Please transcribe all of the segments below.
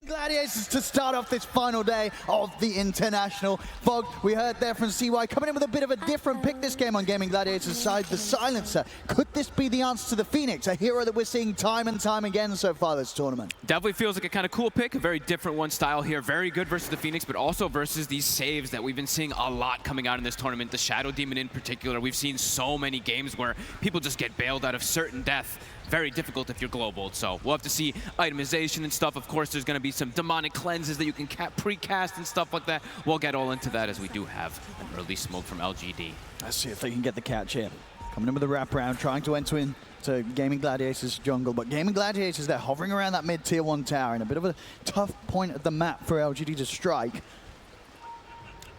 Gladiators to start off this final day of the International. Fog, we heard there from CY, coming in with a bit of a different pick this game on Gaming Gladiators' side, the Silencer. Could this be the answer to the Phoenix, a hero that we're seeing time and time again so far this tournament? Definitely feels like a kind of cool pick, a very different one style here. Very good versus the Phoenix, but also versus these saves that we've been seeing a lot coming out in this tournament. The Shadow Demon in particular, we've seen so many games where people just get bailed out of certain death. Very difficult if you're global, so we'll have to see itemization and stuff. Of course, there's going to be some demonic cleanses that you can pre-cast and stuff like that. We'll get all into that as we do have an early smoke from LGD. Let's see if they can get the catch here. Coming in with a wraparound, trying to enter into Gaming Gladiators jungle, but Gaming Gladiators, they're hovering around that mid-tier 1 tower in a bit of a tough point of the map for LGD to strike.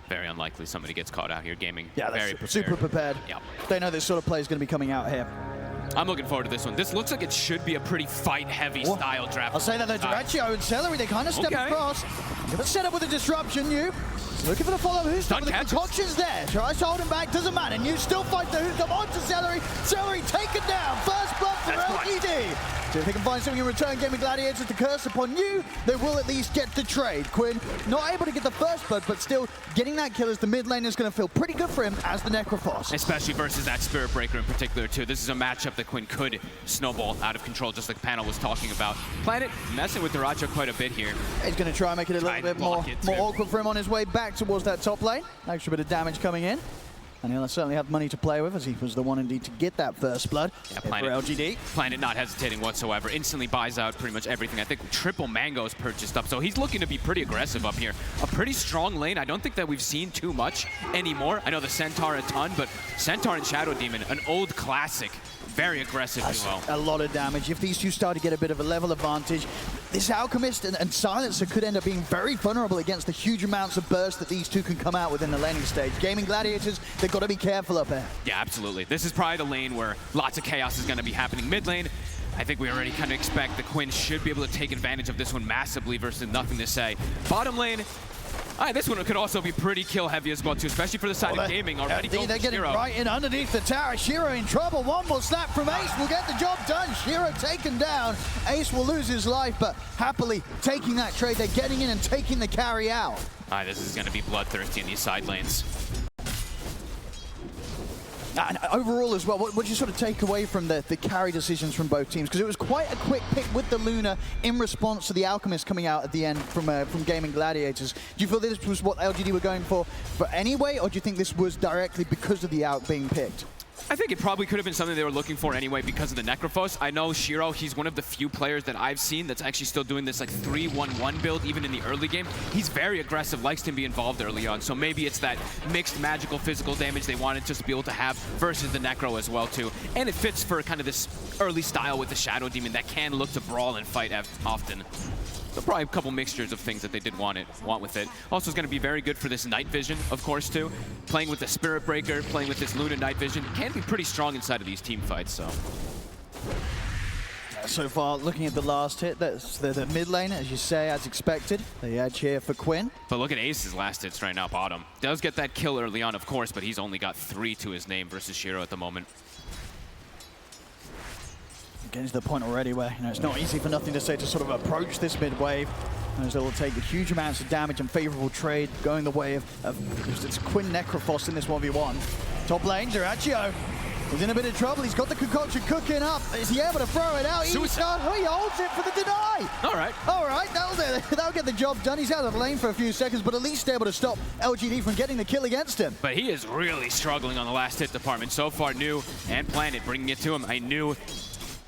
Very unlikely somebody gets caught out here gaming. Yeah, very super prepared. Yep. They know this sort of play is going to be coming out here. I'm looking forward to this one. This looks like it should be a pretty fight-heavy style draft. I'll say that though, Diraccio and Celery, they kind of step across. Give it set up with a disruption, you. Looking for the follow who's the concoction's there. Tries to hold him back, doesn't matter. And you still fight the who come on to Celery. Celery taken down. First blood for LGD. So if they can find something in return, Gaming Gladiators to curse upon you, they will at least get the trade. Quinn not able to get the first blood, but still getting that kill as the mid lane is going to feel pretty good for him as the Necrophos. Especially versus that Spirit Breaker in particular too. This is a matchup that Quinn could snowball out of control, just like Panel was talking about. Planet messing with Diraccio quite a bit here. He's going to try and make it a little bit more awkward for him on his way back towards that top lane. Extra bit of damage coming in. And he'll certainly have money to play with, as he was the one indeed to get that first blood for LGD. Planet not hesitating whatsoever. Instantly buys out pretty much everything. I think triple Mango's purchased up, so he's looking to be pretty aggressive up here. A pretty strong lane. I don't think that we've seen too much anymore. I know the Centaur a ton, but Centaur and Shadow Demon, an old classic. Very aggressive duo. A lot of damage. If these two start to get a bit of a level advantage, this Alchemist and Silencer could end up being very vulnerable against the huge amounts of burst that these two can come out within the laning stage. Gaming Gladiators, they've got to be careful up there. Yeah, absolutely. This is probably the lane where lots of chaos is going to be happening mid lane. I think we already kind of expect the Quinn should be able to take advantage of this one massively versus nothing to say. Bottom lane, this one could also be pretty kill heavy as well too, especially for the side of gaming. Already they're getting right in underneath the tower. Shiro in trouble. One more slap from Ace will get the job done. Shiro taken down. Ace will lose his life, but happily taking that trade. They're getting in and taking the carry out. This is going to be bloodthirsty in these side lanes. And overall as well, what did you sort of take away from the carry decisions from both teams? Because it was quite a quick pick with the Luna in response to the Alchemist coming out at the end from Gaming Gladiators. Do you feel this was what LGD were going for anyway, or do you think this was directly because of the Alch being picked? I think it probably could have been something they were looking for anyway because of the Necrophos. I know Shiro, he's one of the few players that I've seen that's actually still doing this like 3-1-1 build even in the early game. He's very aggressive, likes to be involved early on, so maybe it's that mixed magical physical damage they wanted just to be able to have versus the Necro as well too. And it fits for kind of this early style with the Shadow Demon that can look to brawl and fight often. So probably a couple mixtures of things that they did want with it. Also, it's going to be very good for this night vision, of course, too. Playing with the Spirit Breaker, playing with this Luna night vision can be pretty strong inside of these team fights. So far, looking at the last hit, that's the mid lane, as you say, as expected. The edge here for Quinn. But look at Ace's last hits right now, bottom. Does get that kill early on, of course, but he's only got 3 to his name versus Shiro at the moment. Getting to the point already where it's not easy for nothing to say to sort of approach this mid wave, as they will take huge amounts of damage and favorable trade going the way of it's Quinn Necrophos in this 1v1. Top lane, Diraccio. He's in a bit of trouble. He's got the concoction cooking up. Is he able to throw it out? He holds it for the deny. All right, that'll get the job done. He's out of the lane for a few seconds, but at least able to stop LGD from getting the kill against him. But he is really struggling on the last hit department. So far, New and Planet bringing it to him. I knew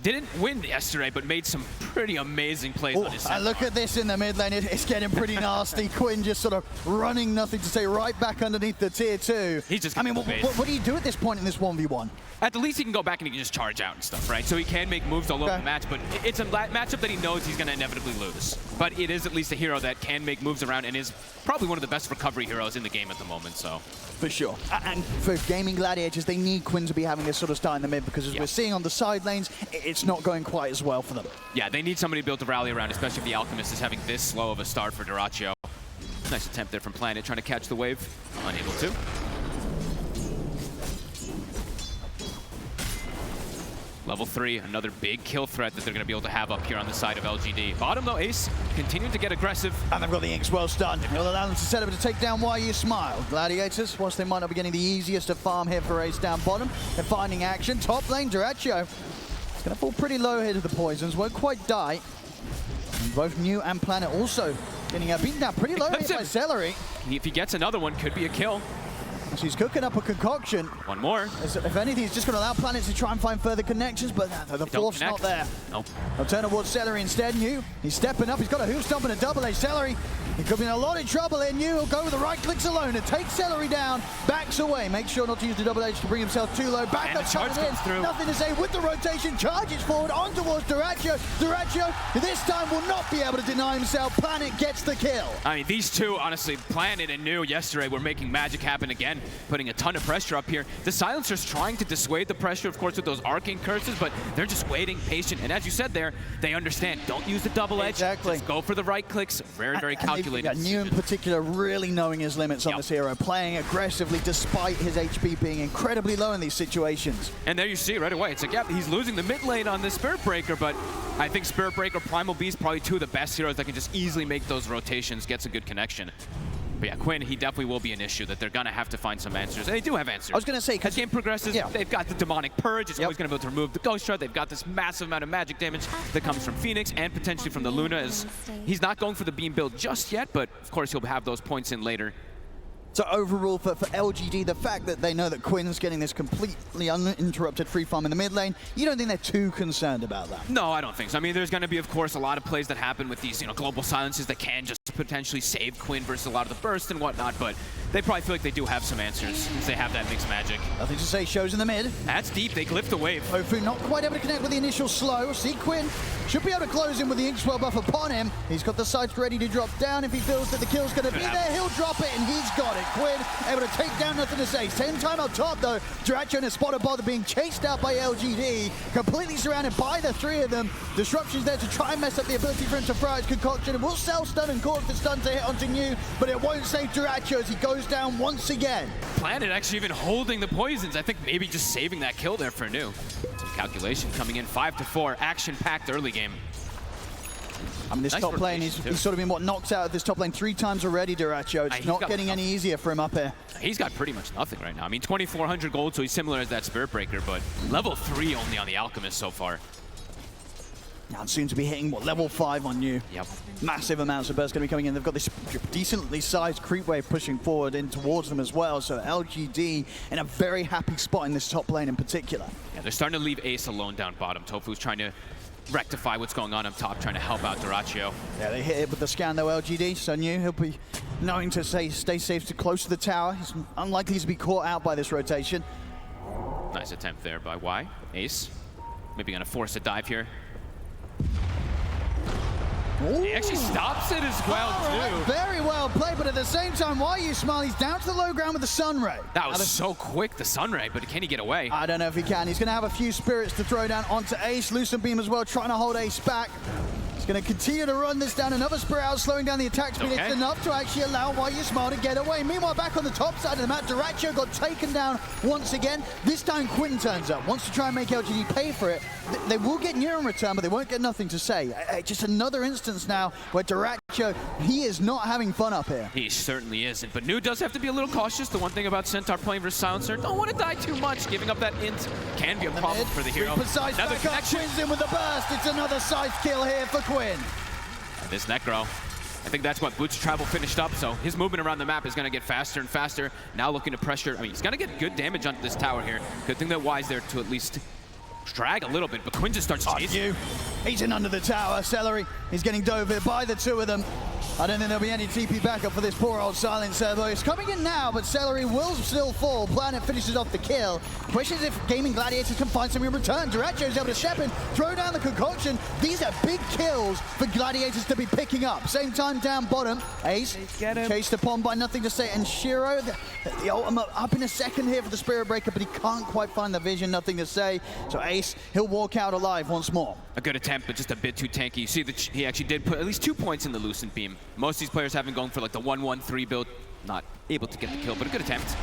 didn't win yesterday, but made some pretty amazing plays on his Centaur. Look at this in the mid lane. It's getting pretty nasty. Quinn just sort of running nothing to say right back underneth the tier 2. He's just what do you do at this point in this 1v1? At the least, he can go back and he can just charge out and stuff, right? So he can make moves all over the match, but it's a matchup that he knows he's going to inevitably lose. But it is at least a hero that can make moves around and is probably one of the best recovery heroes in the game at the moment, so. For sure. And for Gaming Gladiators, they need Quinn to be having this sort of start in the mid, because as we're seeing on the side lanes, it's not going quite as well for them. Yeah, they need somebody to be able to rally around, especially if the Alchemist is having this slow of a start for Diraccio. Nice attempt there from Planet, trying to catch the wave. Unable to. Level 3, another big kill threat that they're going to be able to have up here on the side of LGD. Bottom though, Ace continuing to get aggressive. And they've got the Inks well stunned. It'll allow them to set up to take down YU Smile. Gladiators, whilst they might not be getting the easiest of farm here for Ace down bottom, they're finding action. Top lane, Duracio. It's going to fall pretty low here to the poisons, won't quite die. And both New and Planet also getting beaten down pretty low here by Celery. If he gets another one, could be a kill. So he's cooking up a concoction. One more. If anything, he's just going to allow Planet to try and find further connections, but the fourth's not there. Nope. They'll turn towards Celery instead. New, he's stepping up. He's got a hoof stomp and a double edge. Celery, he could be in a lot of trouble here. New will go with the right clicks alone and take Celery down. Backs away. Makes sure not to use the double edge to bring himself too low. Back and up, the charge comes through. Nothing to say with the rotation. Charges forward on towards Duracio. Duracio, this time will not be able to deny himself. Planet gets the kill. I mean, these two, honestly, Planet and New yesterday were making magic happen again, putting a ton of pressure up here. The Silencer's trying to dissuade the pressure, of course, with those arcane curses, but they're just waiting, patient. And as you said there, they understand. Don't use the double edge. Exactly. Just go for the right clicks. Very, very calculated. New in particular really knowing his limits on this hero, playing aggressively despite his HP being incredibly low in these situations. And there you see right away, it's like, yeah, he's losing the mid lane on this Spirit Breaker, but I think Spirit Breaker, Primal Beast, probably two of the best heroes that can just easily make those rotations, gets a good connection. But yeah, Quinn, he definitely will be an issue that they're going to have to find some answers. And they do have answers. I was going to say, as game progresses, they've got the Demonic Purge. It's always going to be able to remove the Ghost Shard. They've got this massive amount of magic damage that comes from Phoenix and potentially from the Luna. As he's not going for the beam build just yet, but of course he'll have those points in later. So overall for LGD, the fact that they know that Quinn's getting this completely uninterrupted free farm in the mid lane, you don't think they're too concerned about that? No, I don't think so. I mean, there's going to be, of course, a lot of plays that happen with these, global silences that can just potentially save Quinn versus a lot of the burst and whatnot, but they probably feel like they do have some answers since they have that mixed magic. Nothing to say, shows in the mid. That's deep, they lift the wave. Ofu not quite able to connect with the initial slow. See Quinn should be able to close in with the Inkswell buff upon him. He's got the sights ready to drop down if he feels that the kill's going to be there. He'll drop it and he's got it. Quinn able to take down, nothing to say. Same time up top though, Duracio in a spot of bother being chased out by LGD, completely surrounded by the three of them. Disruption's there to try and mess up the ability for him to fry his concoction. It will self-stun and cause the stun to hit onto New, but it won't save Duracio as he goes down once again. Planet actually even holding the poisons. I think maybe just saving that kill there for New. Some calculation coming in, 5-4, action-packed early game. I mean, this top lane, he's sort of been knocked out of this top lane 3 times already, Duracio. It's not getting any easier for him up here. He's got pretty much nothing right now. I mean, 2,400 gold, so he's similar as that Spirit Breaker, but level 3 only on the Alchemist so far. Now, soon to be hitting, level 5 on New. Yep. Massive amounts of burst going to be coming in. They've got this decently sized creep wave pushing forward in towards them as well. So LGD in a very happy spot in this top lane in particular. Yeah, they're starting to leave Ace alone down bottom. Tofu's trying to rectify what's going on up top, trying to help out Duracio. Yeah, they hit it with the scan though, LGD. So New, he'll be knowing to stay safe to close to the tower. He's unlikely to be caught out by this rotation. Nice attempt there by Y. Ace maybe going to force a dive here. Ooh. He actually stops it as well, too. Very well played, but at the same time, YU Smile, he's down to the low ground with the Sunray. That was so quick, the Sunray, but can he get away? I don't know if he can. He's going to have a few spirits to throw down onto Ace. Lucent Beam as well, trying to hold Ace back. He's going to continue to run this down. Another spirit out, slowing down the attack speed. It's enough to actually allow YU Smile to get away. Meanwhile, back on the top side of the map, Duracio got taken down once again. This time, Quinn turns up, wants to try and make LGD pay for it. They will get near in return, but they won't get nothing to say. Just another instance now where Duracio, he is not having fun up here. He certainly isn't, but New does have to be a little cautious. The one thing about Centaur playing versus Silencer, don't want to die too much. Giving up that int can be a problem for the hero. Another connection. Quinn's in with the burst. It's another scythe kill here for Quinn. And this Necro, I think that's what Boots Travel finished up, so his movement around the map is going to get faster and faster. Now looking to pressure. I mean, he's going to get good damage onto this tower here. Good thing that Y's there to at least drag a little bit, but Quinn just starts chasing. He's in under the tower. Celery, he's getting dove here by the two of them. I don't think there'll be any TP backup for this poor old Silencer, though. It's coming in now, but Celery will still fall. Planet finishes off the kill. Question is if Gaming Gladiators can find something in return. Duracio's able to step in, throw down the concoction. These are big kills for Gladiators to be picking up. Same time down bottom, Ace chased upon by nothing to say. And Shiro, the ultimate up in a second here for the Spirit Breaker, but he can't quite find the vision, nothing to say. So Ace, he'll walk out alive once more. A good attempt, but just a bit too tanky. You see that he actually did put at least 2 points in the Lucent Beam. Most of these players have been going for like the 1-1-3 build. Not able to get the kill, but a good attempt.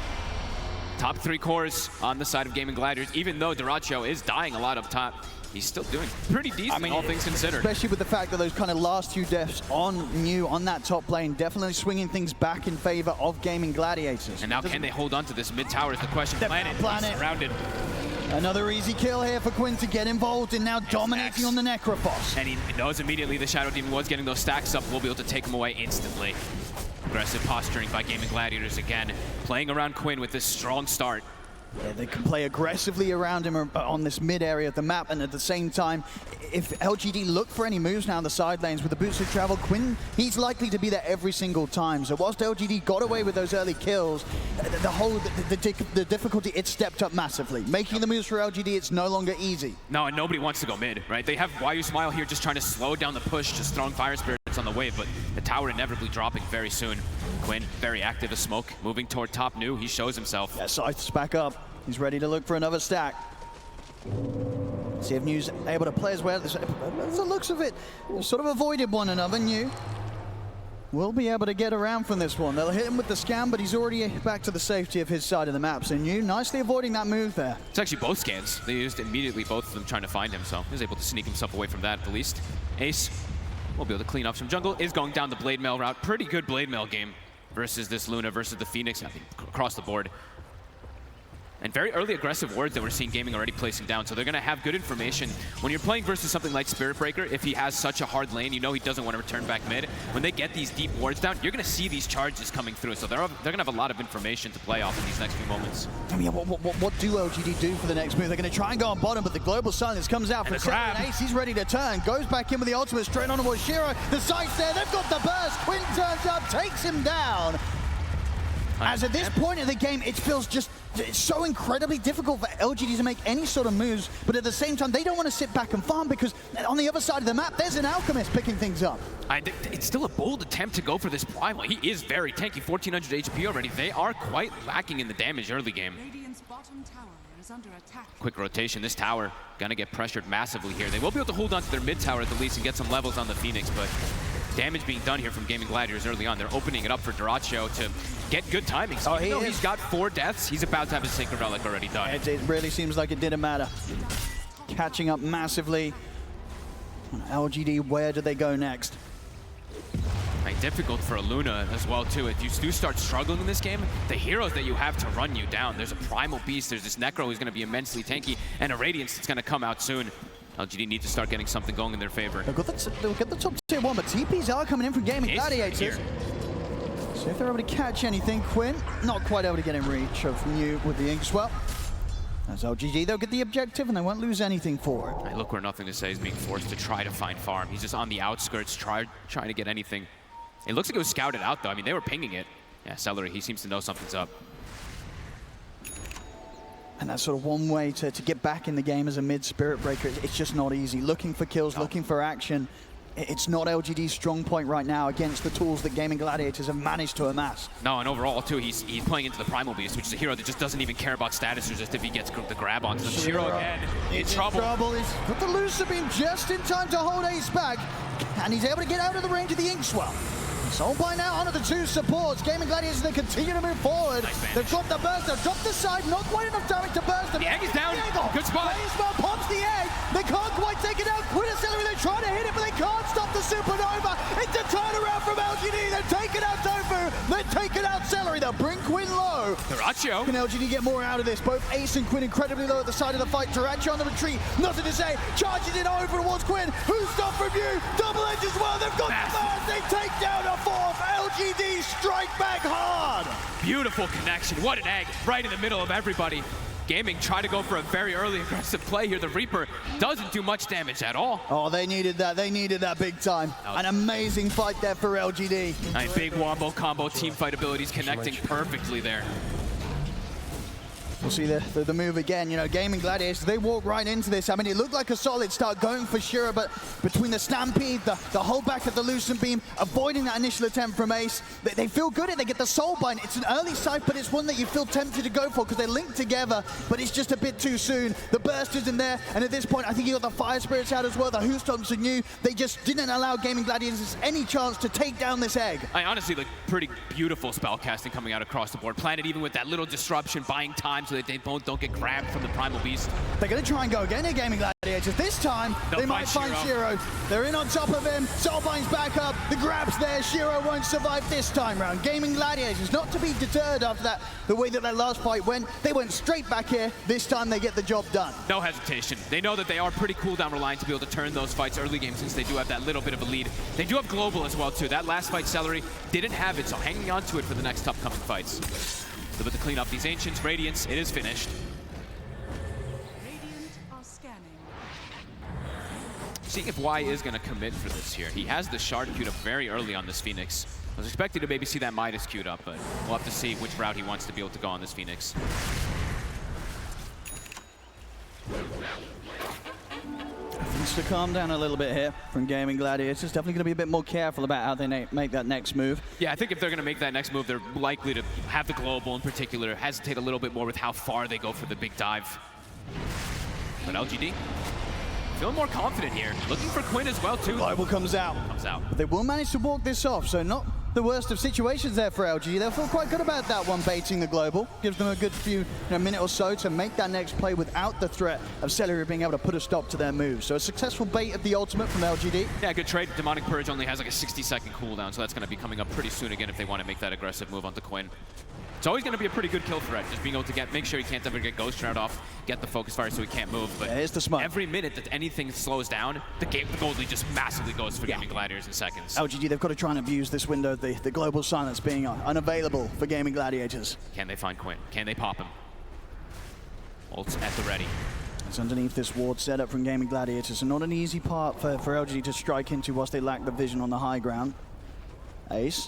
Top 3 cores on the side of Gaming Gladiators. Even though Duracho is dying a lot up top, he's still doing pretty decent, all things considered. Especially with the fact that those kind of last few deaths on New on that top lane, definitely swinging things back in favor of Gaming Gladiators. And now can they hold on to this mid tower is the question. Planet surrounded. Another easy kill here for Quinn to get involved in now dominating on the Necrophos. And he knows immediately the Shadow Demon was getting those stacks up. We'll be able to take him away instantly. Aggressive posturing by Gaming Gladiators again. Playing around Quinn with this strong start. Yeah, they can play aggressively around him on this mid area of the map, and at the same time, if LGD look for any moves now in the side lanes with the boosted travel, Quinn, he's likely to be there every single time. So whilst LGD got away with those early kills, the difficulty, it stepped up massively. Making the moves for LGD, it's no longer easy. No, and nobody wants to go mid, right? They have Why You Smile here just trying to slow down the push, just throwing Fire Spirits on the wave, but the tower inevitably dropping very soon. Quinn, very active as smoke, moving toward top New. He shows himself. Yeah, Scythe's back up. He's ready to look for another stack. See if New's able to play as well. The looks of it, sort of avoided one another. New will be able to get around from this one. They'll hit him with the scam, but he's already back to the safety of his side of the map. So New nicely avoiding that move there. It's actually both scans. They used immediately both of them trying to find him, so he was able to sneak himself away from that at the least. Ace will be able to clean up some jungle. Is going down the Blade Mail route. Pretty good Blade Mail game versus this Luna versus the Phoenix, I think, across the board. And very early aggressive wards that we're seeing Gaming already placing down. So they're going to have good information. When you're playing versus something like Spirit Breaker, if he has such a hard lane, you know he doesn't want to return back mid. When they get these deep wards down, you're going to see these charges coming through. So they're going to have a lot of information to play off in these next few moments. I mean, what do LGD do for the next move? They're going to try and go on bottom, but the Global Silence comes out from Seven. Ace. He's ready to turn. Goes back in with the ultimate straight on towards Shiro. The sight's there. They've got the burst. Quinn turns up, takes him down. As at this point in the game, it feels just so incredibly difficult for LGD to make any sort of moves, but at the same time, they don't want to sit back and farm because on the other side of the map, there's an Alchemist picking things up. It's still a bold attempt to go for this Primal. He is very tanky, 1400 HP already. They are quite lacking in the damage early game. Bottom tower is under attack. Quick rotation. This tower gonna get pressured massively here. They will be able to hold on to their mid tower at the least and get some levels on the Phoenix, but damage being done here from Gaming Gladiators early on. They're opening it up for Duracho to get good timing. So even though he's got 4 deaths, he's about to have his Sacred Relic already done. It really seems like it didn't matter. Catching up massively. LGD, where do they go next? Difficult for a Luna as well too. If you do start struggling in this game, the heroes that you have to run you down. There's a Primal Beast, there's this Necro who's going to be immensely tanky, and a Radiance that's going to come out soon. LGD need to start getting something going in their favor. They'll get the top tier 1, but TPs are coming in from Gaming Gladiators. So if they're able to catch anything, Quinn not quite able to get in reach of New with the Inkswell. As LGD, they'll get the objective and they won't lose anything for it. I look where Nothing to Say is being forced to try to find farm. He's just on the outskirts trying to get anything. It looks like it was scouted out though. I mean, they were pinging it. Yeah, Celery, he seems to know something's up. And that's sort of one way to get back in the game as a mid Spirit Breaker. It's just not easy. Looking for kills, looking for action. It's not LGD's strong point right now against the tools that Gaming Gladiators have managed to amass. No, and overall too, he's playing into the Primal Beast, which is a hero that just doesn't even care about status or just if he gets the grab onto them. Shiro again, in trouble. He's got the Lucer Beam just in time to hold Ace back, and he's able to get out of the range of the Inkswell. So by now, onto the 2 supports. Gaming Gladiators, they continue to move forward. Nice they've dropped the burst, they've dropped the side, not quite enough damage to burst them. The egg is down, good spot. Baseball pops the egg, they can't quite take it out. Quinn and Celery, they try to hit it, but they can't stop the Supernova. It's a turnaround from LGD, they've taken out Tofu, they've taken out Celery, they'll bring Quinn low. Duracho. Can LGD get more out of this? Both Ace and Quinn incredibly low at the side of the fight. Duracho on the retreat, Nothing to Say, charges it over towards Quinn. Who's stopped from you? Double edge as well, they've got the burst, they take down a 4th. LGD strike back hard. Beautiful connection. What an egg right in the middle of everybody. Gaming try to go for a very early aggressive play here. The Reaper doesn't do much damage at all. Oh, they needed that. They needed that big time. An amazing fight there for LGD. Nice big wombo combo team fight abilities connecting perfectly there. We'll see the move again. You know, Gaming Gladiators, they walk right into this. I mean, it looked like a solid start going for Shiro, but between the Stampede, the holdback of the Lucent Beam, avoiding that initial attempt from Ace, they feel good at it. They get the Soul Bind. It's an early sight, but it's one that you feel tempted to go for because they link together, but it's just a bit too soon. The burst is in there, and at this point, I think you got the Fire Spirits out as well. The Hoostomps are new. They just didn't allow Gaming Gladiators any chance to take down this egg. I honestly look pretty beautiful spell casting coming out across the board. Planted even with that little disruption, buying time so that they both don't get grabbed from the Primal Beast. They're going to try and go again at Gaming Gladiators. This time, they might find Shiro. They're in on top of him. Soulbind's back up. The grab's there. Shiro won't survive this time round. Gaming Gladiators, not to be deterred after that, the way that last fight went. They went straight back here. This time, they get the job done. No hesitation. They know that they are pretty cooldown reliant to be able to turn those fights early game since they do have that little bit of a lead. They do have Global as well, too. That last fight, Celery didn't have it, so hanging on to it for the next upcoming fights. So to clean up these Ancients, Radiance, it is finished. Radiant are scanning. Seeing if Y is going to commit for this here. He has the Shard queued up very early on this Phoenix. I was expecting to maybe see that Midas queued up, but we'll have to see which route he wants to be able to go on this Phoenix. Needs to calm down a little bit here from Gaming Gladiators. Definitely going to be a bit more careful about how they make that next move. Yeah, I think if they're going to make that next move, they're likely to have the Global in particular, hesitate a little bit more with how far they go for the big dive. But LGD, feeling more confident here. Looking for Quinn as well, too. Global comes out. But they will manage to walk this off, so not the worst of situations there for LG. They'll feel quite good about that one, baiting the Global. Gives them a good few minute or so to make that next play without the threat of Celery being able to put a stop to their move. So a successful bait of the ultimate from LGD. Yeah, good trade. Demonic Purge only has like a 60-second cooldown, so that's going to be coming up pretty soon again if they want to make that aggressive move onto Quinn. It's always going to be a pretty good kill threat, just being able to make sure he can't ever get Ghost Shroud off, get the Focus Fire so he can't move. But yeah, here's the smoke. Every minute that anything slows down, the gold lead just massively goes for Gaming Gladiators in seconds. LGD, they've got to try and abuse this window, the Global Silence being unavailable for Gaming Gladiators. Can they find Quinn? Can they pop him? Ult's at the ready. It's underneath this ward setup from Gaming Gladiators, so not an easy part for LGD to strike into whilst they lack the vision on the high ground. Ace.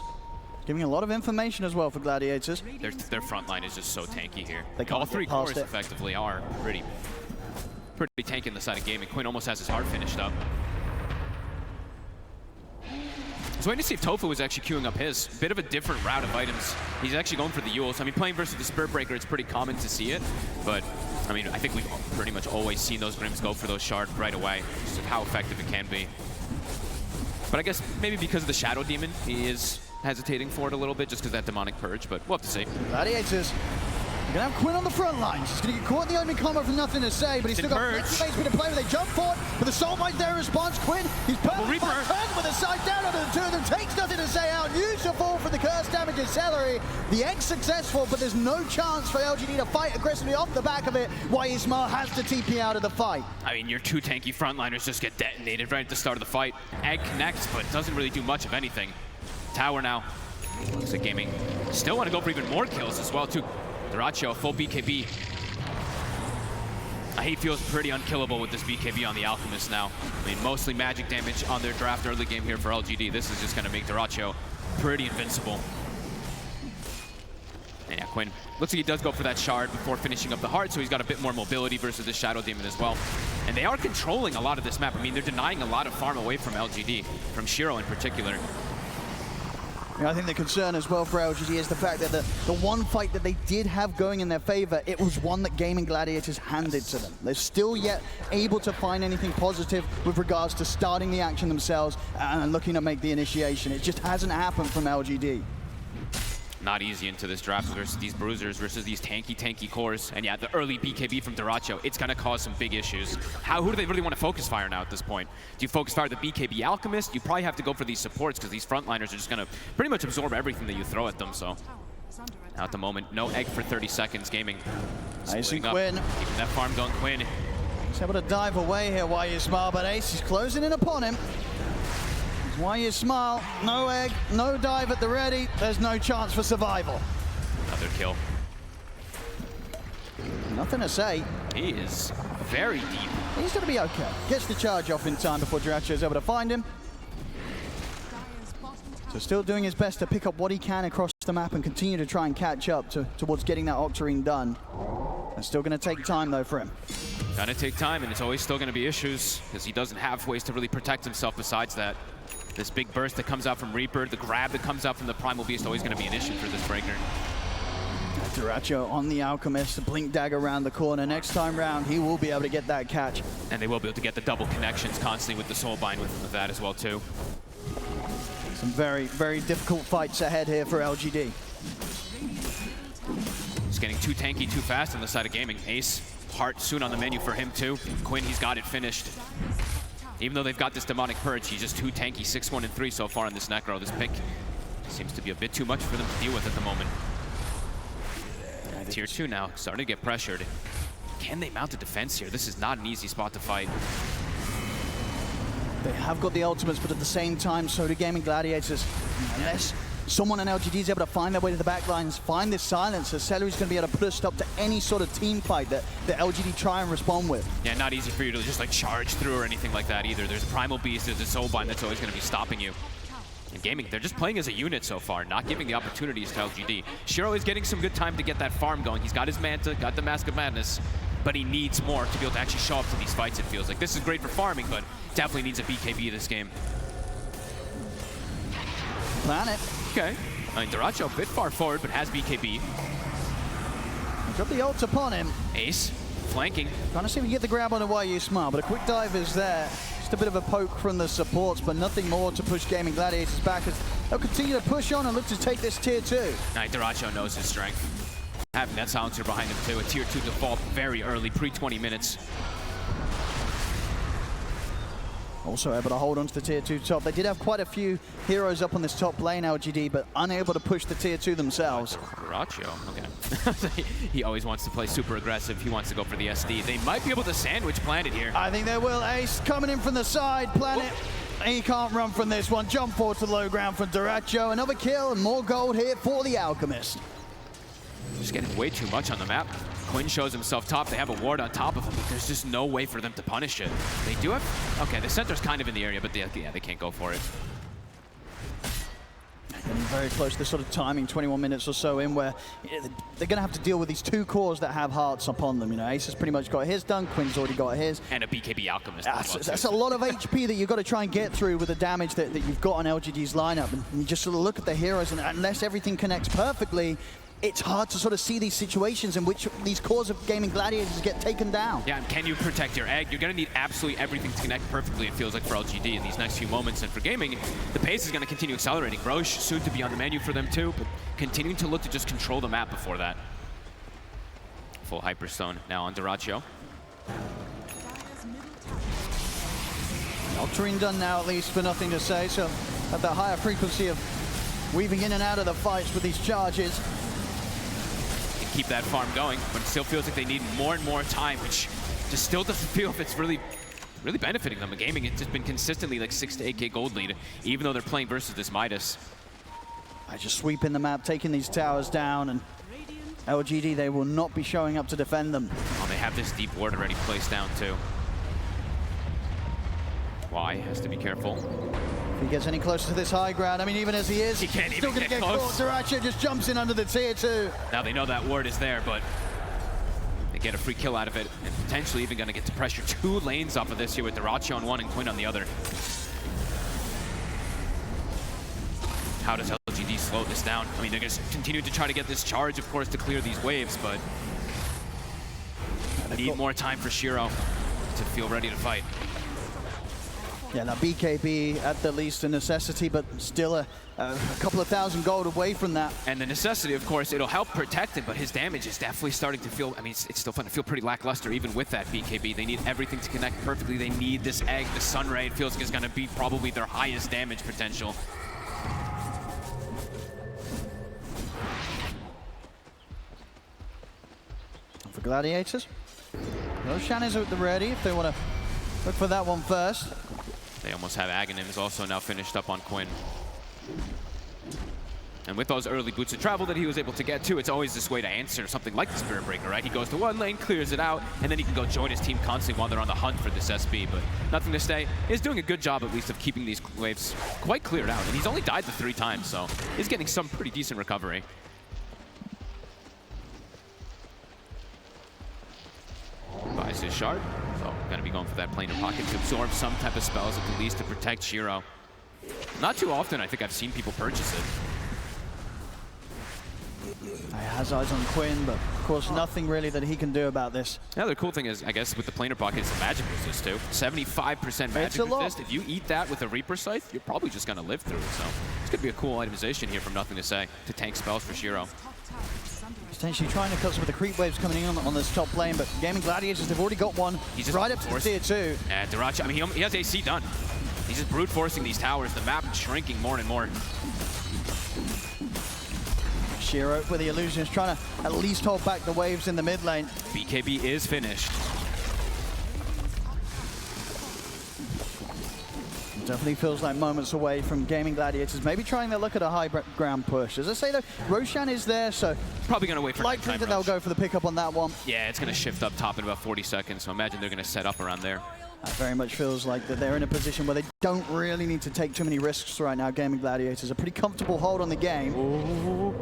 Giving a lot of information as well for Gladiators. Their front line is just so tanky here. They can't all three get past cores it. effectively are pretty tanky on the side of Gaming. Quinn almost has his heart finished up. I was waiting to see if Tofu was actually queuing up his. Bit of a different route of items. He's actually going for the Yules. I mean, playing versus the Spirit Breaker, it's pretty common to see it. But, I mean, I think we've pretty much always seen those Grims go for those Shard right away. Just how effective it can be. But I guess maybe because of the Shadow Demon, he is hesitating for it a little bit just because that Demonic Purge, but we'll have to see. Gladiators, you're going to have Quinn on the front lines. He's going to get caught in the open combat for nothing to say, but he's still got plenty of space to play with. They jump forward, but the Soul Bind there response. Quinn, he's perfect. Turns with a side down onto the two of them, takes nothing to say out. Useful for the curse damage of Celery. The egg successful, but there's no chance for LGD to fight aggressively off the back of it, why Ismail has to TP out of the fight. I mean, your two tanky frontliners just get detonated right at the start of the fight. Egg connects, but doesn't really do much of anything. Tower now. Looks like Gaming still want to go for even more kills as well, too. Duracho, full BKB. He feels pretty unkillable with this BKB on the Alchemist now. I mean, mostly magic damage on their draft early game here for LGD. This is just going to make Duracho pretty invincible. And yeah, Quinn looks like he does go for that Shard before finishing up the heart, so he's got a bit more mobility versus the Shadow Demon as well. And they are controlling a lot of this map. I mean, they're denying a lot of farm away from LGD, from Shiro in particular. I think the concern as well for LGD is the fact that the one fight that they did have going in their favor, it was one that Gaming Gladiators handed to them. They're still yet able to find anything positive with regards to starting the action themselves and looking to make the initiation. It just hasn't happened from LGD. Not easy into this draft versus these bruisers versus these tanky cores. And yeah, the early BKB from Duracho, it's going to cause some big issues. Who do they really want to focus fire now at this point? Do you focus fire the BKB Alchemist? You probably have to go for these supports because these frontliners are just going to pretty much absorb everything that you throw at them. So now at the moment, no egg for 30 seconds. Gaming Splitting up, Quinn. Keeping that farm going, Quinn. He's able to dive away here while you smile, but Ace is closing in upon him. Why you smile, no egg, no dive at the ready, there's no chance for survival. Another kill. Nothing to say. He is very deep. He's going to be okay. Gets the charge off in time before Duracho is able to find him. So still doing his best to pick up what he can across the map and continue to try and catch up towards getting that Octarine done. It's still going to take time, though, for him. Gonna take time, and it's always still gonna be issues, because he doesn't have ways to really protect himself besides that. This big burst that comes out from Reaper, the grab that comes out from the Primal Beast, always gonna be an issue for this breaker. Duracho on the Alchemist, the Blink Dagger around the corner. Next time round, he will be able to get that catch. And they will be able to get the double connections constantly with the Soulbind with that as well, too. Some very, very difficult fights ahead here for LGD. He's getting too tanky too fast on the side of gaming. Ace, Heart soon on the menu for him too. Quinn, he's got it finished. Even though they've got this Demonic Purge, he's just too tanky. 6-1 and 3 so far in this Necro. This pick seems to be a bit too much for them to deal with at the moment. Tier 2 now, starting to get pressured. Can they mount a defense here? This is not an easy spot to fight. They have got the ultimates, but at the same time, so do Gaming Gladiators. Unless someone on LGD is able to find their way to the back lines, find this silencer, Celery's going to be able to put a stop to any sort of team fight that LGD try and respond with. Yeah, not easy for you to just like charge through or anything like that either. There's a Primal Beast, there's a Soulbind that's always going to be stopping you. And Gaming, they're just playing as a unit so far, not giving the opportunities to LGD. Shiro is getting some good time to get that farm going. He's got his Manta, got the Mask of Madness, but he needs more to be able to actually show up to these fights, it feels like. This is great for farming, but definitely needs a BKB this game. Planet. Okay. I mean, Duracho a bit far forward, but has BKB. Got the ult upon him. Ace, flanking. Trying to see if we can get the grab on a YU Smile, but a quick dive is there. Just a bit of a poke from the supports, but nothing more to push Gaming Gladiators back as they'll continue to push on and look to take this tier 2. Duracho knows his strength. Having that silencer behind him too. A tier 2 default very early, pre-20 minutes. Also able to hold on to the tier 2 top. They did have quite a few heroes up on this top lane, LGD, but unable to push the tier 2 themselves. Duracho, okay. He always wants to play super aggressive. He wants to go for the SD. They might be able to sandwich Planet here. I think they will. Ace coming in from the side. Planet, he can't run from this one. Jump forward to the low ground from Duracho. Another kill and more gold here for the Alchemist. Just getting way too much on the map. Quinn shows himself top. They have a ward on top of him, but there's just no way for them to punish it. They do have... Okay, the center's kind of in the area, but yeah, they can't go for it. Getting very close to this sort of timing, 21 minutes or so in, where they're going to have to deal with these two cores that have hearts upon them. You know, Ace has pretty much got his done, Quinn's already got his. And a BKB Alchemist. That's a lot of HP that you've got to try and get through with the damage that you've got on LGD's lineup. And you just sort of look at the heroes, and unless everything connects perfectly, it's hard to sort of see these situations in which these cores of Gaming Gladiators get taken down. Yeah, and can you protect your egg? You're going to need absolutely everything to connect perfectly, it feels like, for LGD in these next few moments. And for Gaming, the pace is going to continue accelerating. Roche soon to be on the menu for them too, but continuing to look to just control the map before that. Full Hyperstone now on Duracho. Octarine done now at least, for nothing to say, so at that higher frequency of weaving in and out of the fights with these charges. Keep that farm going, but it still feels like they need more and more time, which just still doesn't feel if it's really benefiting them. The Gaming, it's just been consistently like 6 to 8k gold lead, even though they're playing versus this Midas. I just sweeping the map, taking these towers down, and LGD, they will not be showing up to defend them. Oh, they have this deep ward already placed down too. Y has to be careful. If he gets any closer to this high ground, I mean, even as he is, he can't still even gonna get close. Duracho just jumps in under the tier 2. Now they know that ward is there, but they get a free kill out of it, and potentially even gonna get to pressure 2 lanes off of this here with Duracho on one and Quinn on the other. How does LGD slow this down? I mean, they're gonna continue to try to get this charge, of course, to clear these waves, but need more time for Shiro to feel ready to fight. Yeah, now BKB at the least a necessity, but still a couple of thousand gold away from that. And the necessity, of course, it'll help protect it, but his damage is definitely starting to feel, I mean, it's still fun to feel pretty lackluster even with that BKB. They need everything to connect perfectly. They need this egg. The Sunray, it feels like, is going to be probably their highest damage potential. For Gladiators, Roshan is at the ready if they want to look for that one first. They almost have Aghanims also now finished up on Quinn. And with those early boots of travel that he was able to get to, it's always this way to answer something like the Spirit Breaker, right? He goes to one lane, clears it out, and then he can go join his team constantly while they're on the hunt for this SB. But nothing to stay. He's doing a good job, at least, of keeping these waves quite cleared out. And he's only died the 3 times, so he's getting some pretty decent recovery. Nice his shard. So gonna be going for that planar pocket to absorb some type of spells at the least to protect Shiro. Not too often I think I've seen people purchase it. He has eyes on Quinn, but of course nothing really that he can do about this. The other cool thing is, I guess, with the planar pocket, it's the magic resist too. 75% magic resist. If you eat that with a Reaper Scythe, you're probably just gonna live through it. So it's gonna be a cool itemization here from Nothing to Say to tank spells for Shiro. Potentially trying to cut some of the creep waves coming in on this top lane, but Gaming Gladiators, they've already got one. He's right up to tier 2. And Dirachi, I mean, he has AC done. He's just brute forcing these towers. The map is shrinking more and more. Shiro with the illusions, trying to at least hold back the waves in the mid lane. BKB is finished. Definitely feels like moments away from Gaming Gladiators, maybe trying their luck at a high ground push. As I say though, Roshan is there, so probably going to wait for likely that they'll go for the pickup on that one. Yeah, it's going to shift up top in about 40 seconds, so imagine they're going to set up around there. That very much feels like that they're in a position where they don't really need to take too many risks right now. Gaming Gladiators, a pretty comfortable hold on the game. Ooh.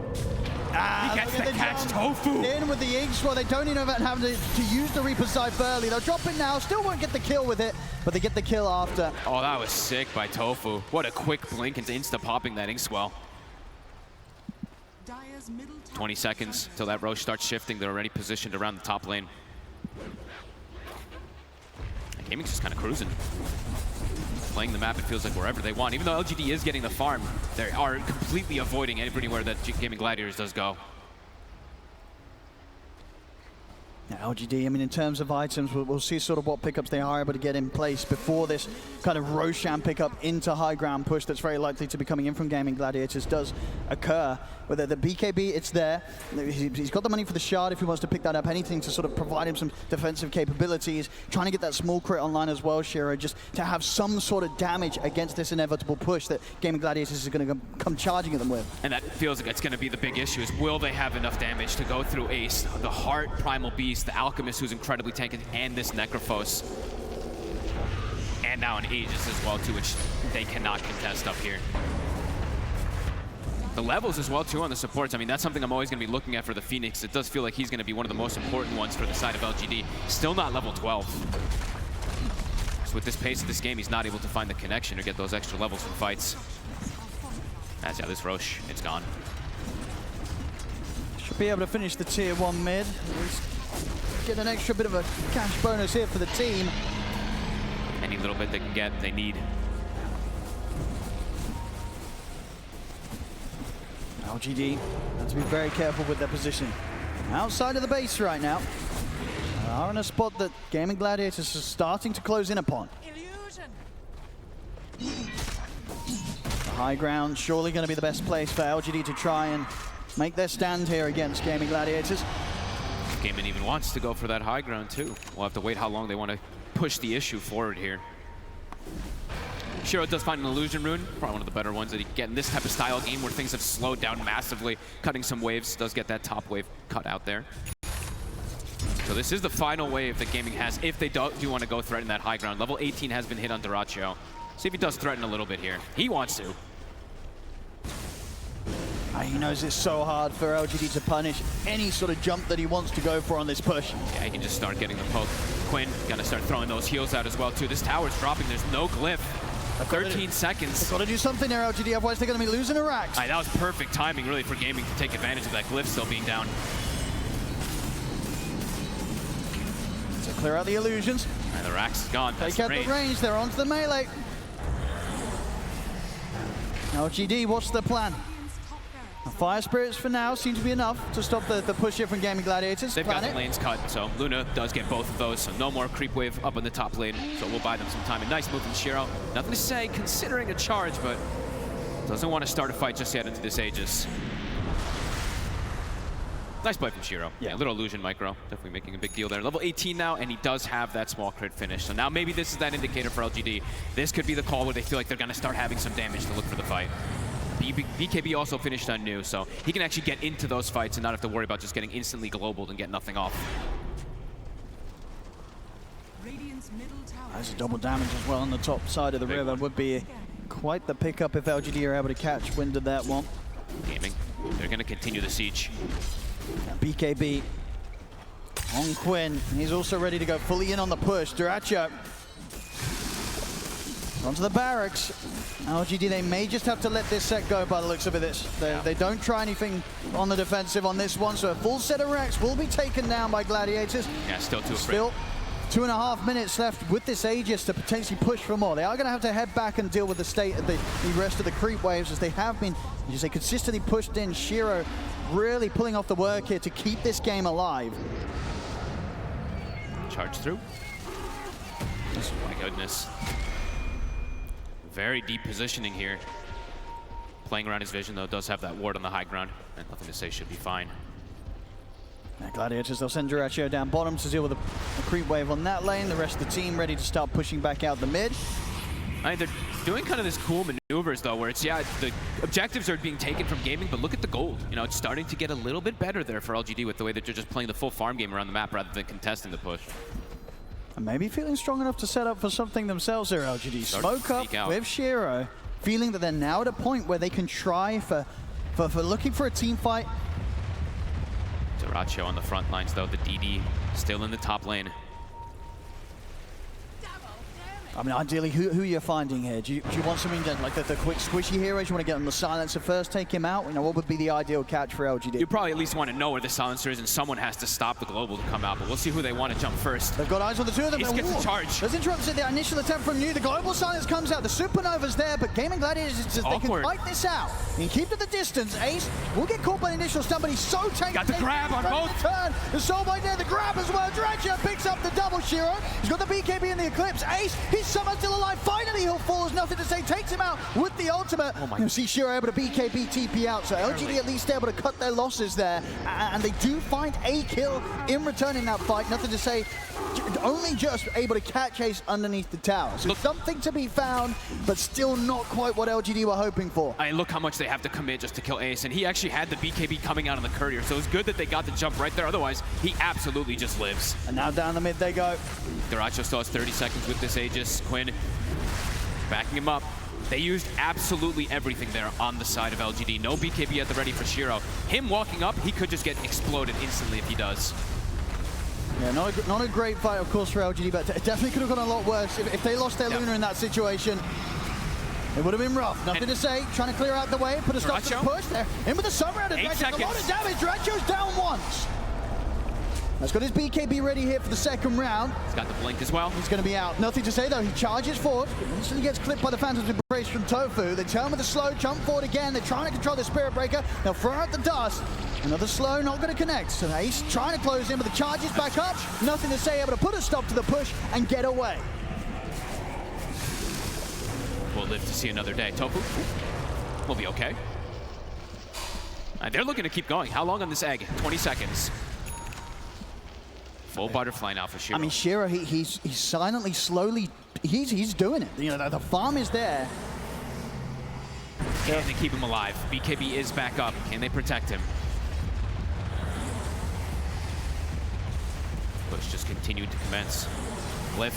He gets the catch, Tofu! In with the Inks, well, they don't even have to use the Reaper Scythe early. They'll drop it now, still won't get the kill with it, but they get the kill after. Oh, that was sick by Tofu. What a quick blink into insta-popping that Inkswell. 20 seconds till that Roche starts shifting. They're already positioned around the top lane. And Gaming's just kind of cruising. Playing the map, it feels like wherever they want. Even though LGD is getting the farm, they are completely avoiding anywhere that Gaming Gladiators does go. Now, LGD, I mean, in terms of items, we'll see sort of what pickups they are able to get in place before this kind of Roshan pickup into high ground push that's very likely to be coming in from Gaming Gladiators does occur. Whether the BKB, it's there. He's got the money for the shard if he wants to pick that up. Anything to sort of provide him some defensive capabilities. Trying to get that small crit online as well, Shiro, just to have some sort of damage against this inevitable push that Gaming Gladiators is going to come charging at them with. And that feels like it's going to be the big issue, is will they have enough damage to go through Ace, the Heart, Primal Beast, the Alchemist, who's incredibly tanky, and this Necrophos. And now an Aegis as well, too, which they cannot contest up here. The levels as well, too, on the supports. I mean, that's something I'm always going to be looking at for the Phoenix. It does feel like he's going to be one of the most important ones for the side of LGD. Still not level 12. So with this pace of this game, he's not able to find the connection or get those extra levels from fights. That's how this Roche, it's gone. Should be able to finish the tier 1 mid. Get an extra bit of a cash bonus here for the team. Any little bit they can get, they need. LGD have to be very careful with their position. Outside of the base right now. They are in a spot that Gaming Gladiators are starting to close in upon. The high ground surely going to be the best place for LGD to try and make their stand here against Gaming Gladiators. Gaming even wants to go for that high ground too. We'll have to wait how long they want to push the issue forward here. Shiro does find an illusion rune, probably one of the better ones that he can get in this type of style game where things have slowed down massively. Cutting some waves, does get that top wave cut out there. So this is the final wave that Gaming has if they do want to go threaten that high ground. Level 18 has been hit on Dirachi. See if he does threaten a little bit here. He wants to. He knows it's so hard for LGD to punish any sort of jump that he wants to go for on this push. Yeah, he can just start getting the poke. Quinn gonna start throwing those heals out as well too. This tower's dropping, there's no glyph. 13 seconds. They've got to do something there, LGD, otherwise they're going to be losing a Rax. That was perfect timing, really, for Gaming to take advantage of that glyph still being down. So clear out the illusions. And the Rax is gone. Take out the range, they're onto the melee. LGD, what's the plan? Fire Spirits for now seem to be enough to stop the push here from Gaming Gladiators. They've got the lanes cut, so Luna does get both of those, so no more creep wave up on the top lane, so we'll buy them some time. A nice move from Shiro. Nothing to say, considering a charge, but doesn't want to start a fight just yet into this Aegis. Nice play from Shiro. Yeah, little illusion micro. Definitely making a big deal there. Level 18 now, and he does have that small crit finish. So now maybe this is that indicator for LGD. This could be the call where they feel like they're going to start having some damage to look for the fight. BKB also finished on new, so he can actually get into those fights and not have to worry about just getting instantly globaled and get nothing off. There's a double damage as well on the top side of the river. Would be quite the pickup if LGD are able to catch wind of that one. Gaming, they're going to continue the siege. Now BKB on Quinn. He's also ready to go fully in on the push. Duracho onto the barracks. LGD, they may just have to let this set go by the looks of it. They don't try anything on the defensive on this one, so a full set of racks will be taken down by Gladiators. Yeah, still too afraid. Still 2.5 minutes left with this Aegis to potentially push for more. They are going to have to head back and deal with the state of the rest of the creep waves as they have been, as you say, consistently pushed in. Shiro really pulling off the work here to keep this game alive. Charge through. Oh my goodness. Very deep positioning here. Playing around his vision, though, does have that ward on the high ground. And nothing to say, should be fine. Now Gladiators, they'll send Duracho down bottom to deal with the creep wave on that lane. The rest of the team ready to start pushing back out the mid. They're doing kind of this cool maneuvers, though, where it's, yeah, the objectives are being taken from gaming, but look at the gold. You know, it's starting to get a little bit better there for LGD with the way that they're just playing the full farm game around the map rather than contesting the push. And maybe feeling strong enough to set up for something themselves here, LGD. Smoke up with Shiro, feeling that they're now at a point where they can try for looking for a team fight. Duracho on the front lines, though. The DD still in the top lane. I mean, ideally, who you're finding here? Do you want something like the quick squishy heroes? You want to get on the silencer first, take him out? You know, what would be the ideal catch for LGD? You probably at least want to know where the silencer is, and someone has to stop the global to come out, but we'll see who they want to jump first. They've got eyes on the two of them. Ace gets a charge. There's interrupts at the initial attempt from New. The global silence comes out. The supernova's there, but Gaming Gladiators, they can fight this out. And keep to the distance. Ace will get caught by the initial stun, but he's so tanky. Got the grab on both. Turn. The soul by there, the grab as well. Duracho picks up the double Shiro. He's got the BKB in the Eclipse. Ace, he's somehow still alive. Finally, he'll fall. There's nothing to say. Takes him out with the ultimate. Oh my. You see Shiro able to BKB TP out. So LGD at least able to cut their losses there. And they do find a kill in return in that fight. Nothing to say. Only just able to catch Ace underneath the tower. So something to be found, but still not quite what LGD were hoping for. I mean, look how much they have to commit just to kill Ace, and he actually had the BKB coming out on the courier, so it's good that they got the jump right there. Otherwise, he absolutely just lives. And now down the mid they go. Duracho still has 30 seconds with this Aegis. Quinn backing him up. They used absolutely everything there on the side of LGD. No BKB at the ready for Shiro. Him walking up, he could just get exploded instantly if he does. Yeah, not a great fight, of course, for LGD, but it definitely could have gone a lot worse. If they lost their Luna in that situation, it would have been rough. Nothing to say. Trying to clear out the way, put a stop to the push there. In with the Sunray, a lot of damage. Duracho's down once. He's got his BKB ready here for the second round. He's got the blink as well. He's going to be out. Nothing to say, though. He charges forward. Instantly gets clipped by the Phantom's Embrace from Tofu. They tell him with the slow, jump forward again. They're trying to control the Spirit Breaker. They'll throw out the dust. Another slow, not going to connect. So Ace trying to close in, but the charges back up. Nothing to say, able to put a stop to the push and get away. We'll live to see another day. Tofu will be okay. They're looking to keep going. How long on this egg? 20 seconds. Full butterfly now for Shiro. I mean, Shiro, he's silently, slowly, he's doing it. You know, the farm is there. Can they keep him alive? BKB is back up. Can they protect him? Push just continued to commence. Glyph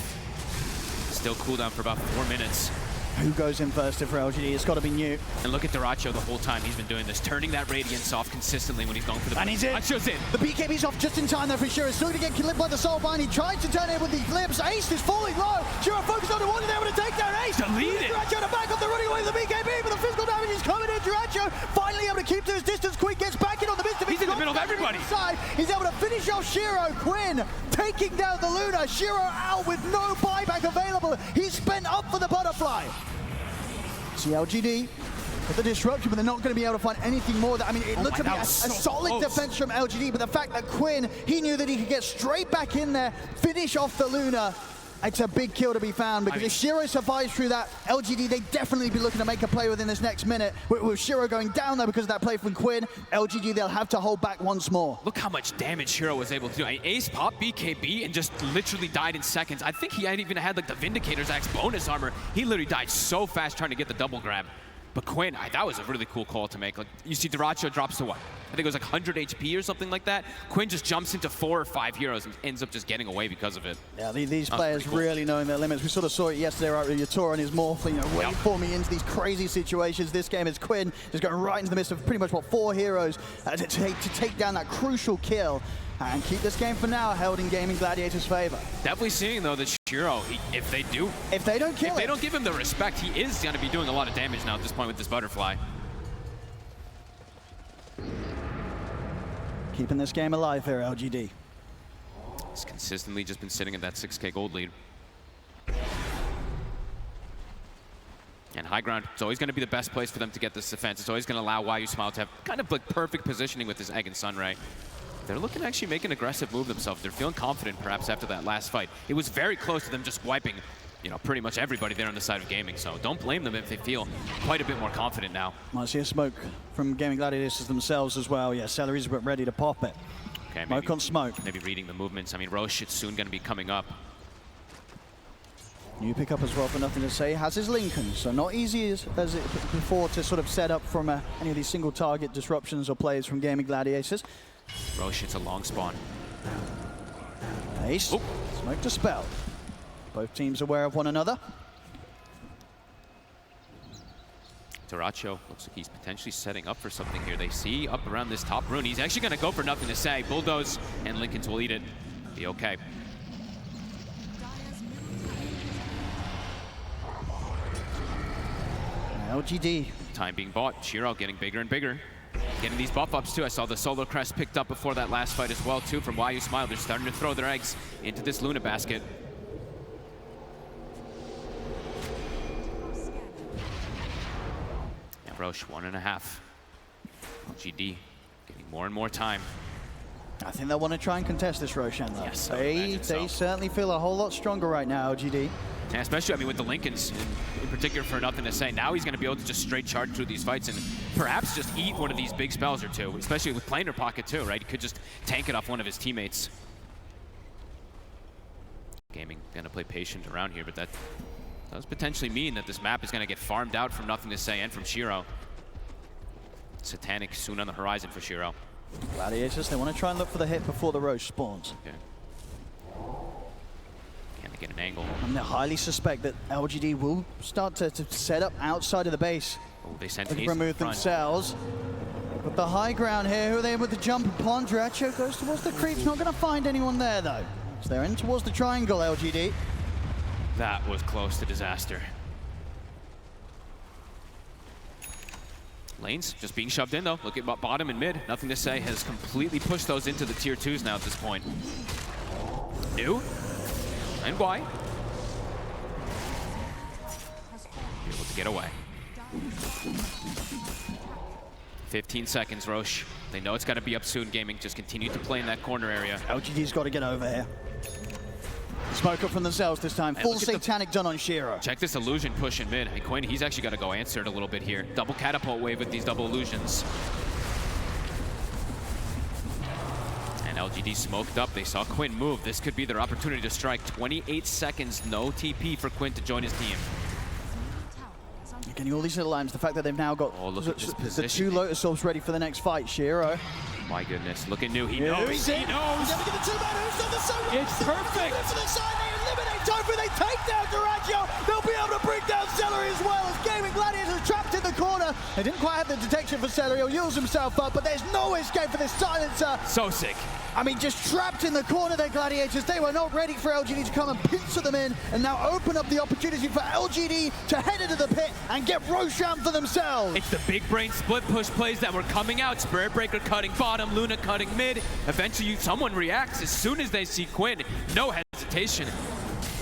still cooldown for about 4 minutes. Who goes in first for LGD? It's got to be New. And look at Duracho the whole time he's been doing this, turning that Radiance off consistently when he's going for the... And he's in. Duracho's in. The BKB's off just in time there for Shiro. Still going to get clipped by the Soulbind. He tried to turn it with the Eclipse. Ace is falling low. Shiro focused on the one and able to take down Ace. Delete it. Duracho to back up the running away with the BKB, but the physical damage is coming in. Duracho finally able to keep to his distance. Quinn gets back in on the midst of it. He's in the middle of everybody. He's able to finish off Shiro. Quinn taking down the Luna. Shiro out with no buyback available. He's spent up for the butterfly. See LGD with the disruption, but they're not going to be able to find anything more. I mean, it looked to be a solid defense from LGD, but the fact that Quinn, he knew that he could get straight back in there, finish off the Luna. It's a big kill to be found, because if Shiro survives through that, LGD, they definitely be looking to make a play within this next minute. With Shiro going down though because of that play from Quinn, LGD, they'll have to hold back once more. Look how much damage Shiro was able to do. I mean, Ace popped BKB and just literally died in seconds. I think he even had like the Vindicator's Axe bonus armor. He literally died so fast trying to get the double grab. But Quinn, that was a really cool call to make. Like, you see Duracho drops to what? I think it was like 100 HP or something like that. Quinn just jumps into 4 or 5 heroes and ends up just getting away because of it. Yeah, these players really knowing their limits. We sort of saw it yesterday, right, with Yator and his morph, waveforming into these crazy situations. This game is Quinn just going right into the midst of pretty much, 4 heroes to take down that crucial kill. and keep this game for now held in Gaming Gladiators' favor. Definitely seeing, though, that Shiro, if they don't give him the respect, he is going to be doing a lot of damage now at this point with this butterfly. Keeping this game alive here, LGD. He's consistently just been sitting at that 6K gold lead. And high ground, it's always going to be the best place for them to get this defense. It's always going to allow YU Smile to have kind of like perfect positioning with his Egg and Sunray. They're looking to actually make an aggressive move themselves. They're feeling confident perhaps after that last fight. It was very close to them just wiping, you know, pretty much everybody there on the side of gaming. So don't blame them if they feel quite a bit more confident now. Might see a smoke from Gaming Gladiators themselves as well. Yeah, Celery's ready to pop it. Okay, smoke on smoke. Maybe reading the movements. I mean, Roche is soon going to be coming up. New pickup as well for Nothing to Say. Has his Lincoln, so not easy as it before to sort of set up from any of these single target disruptions or plays from Gaming Gladiators. Roche, it's a long spawn. Ace, Oop. smoke dispelled. Both teams aware of one another. Taracho looks like he's potentially setting up for something here. They see up around this top rune. He's actually going to go for Nothing to Say. Bulldoze and Lincolns will eat it. Be okay. LGD. Time being bought. Shiro getting bigger and bigger. Getting these buff ups too. I saw the Solar Crest picked up before that last fight as well too from YU Smile. They're starting to throw their eggs into this Luna basket. And Roche 1.5. LGD getting more and more time. I think they'll want to try and contest this Roshan though. Yes, they certainly feel a whole lot stronger right now, LGD. And especially, I mean, with the Lincolns in particular for Nothing to Say. Now he's going to be able to just straight charge through these fights and perhaps just eat one of these big spells or two, especially with Planar Pocket too, right? He could just tank it off one of his teammates. Gaming going to play patient around here, but that does potentially mean that this map is going to get farmed out from Nothing to Say and from Shiro. Satanic soon on the horizon for Shiro. Gladiators, they want to try and look for the hit before the Roche spawns. Okay. Can they get an angle? And they highly suspect that LGD will start to set up outside of the base. Oh, they sent They Ace remove in front. themselves. But the high ground here, who are they able to jump upon? Dracho goes towards the creeps, not going to find anyone there though. So they're in towards the triangle, LGD. That was close to disaster. Lanes just being shoved in though. Look at bottom and mid. Nothing to Say has completely pushed those into the tier 2s now at this point. New and Y. Able to get away. 15 seconds, Roche. They know it's got to be up soon, Gaming. Just continue to play in that corner area. LGD's got to get over here. Smoke up from themselves this time. Full Satanic done on Shiro. Check this illusion push in mid. Hey, Quinn, he's actually got to go answer it a little bit here. Double catapult wave with these double illusions. And LGD smoked up. They saw Quinn move. This could be their opportunity to strike. 28 seconds, no TP for Quinn to join his team. Getting all these little lines. The fact that they've now got the 2 Lotus Orbs ready for the next fight. Shiro. My goodness, look at New. He knows. He's He knows. He's never get the 2-man. Who's done the solo? It's perfect. To the side, they eliminate Tofu. They take down Duraggio. They'll be able to bring down Celery as well as Gaming Gladiators trapped in the corner. They didn't quite have the detection for Celery. He'll use himself up, but there's no escape for this silencer. So sick. I mean, just trapped in the corner there, Gladiators. They were not ready for LGD to come and pincer them in and now open up the opportunity for LGD to head into the pit and get Roshan for themselves. It's the big brain split push plays that were coming out. Spirit Breaker cutting bottom, Luna cutting mid. Eventually, someone reacts as soon as they see Quinn. No hesitation.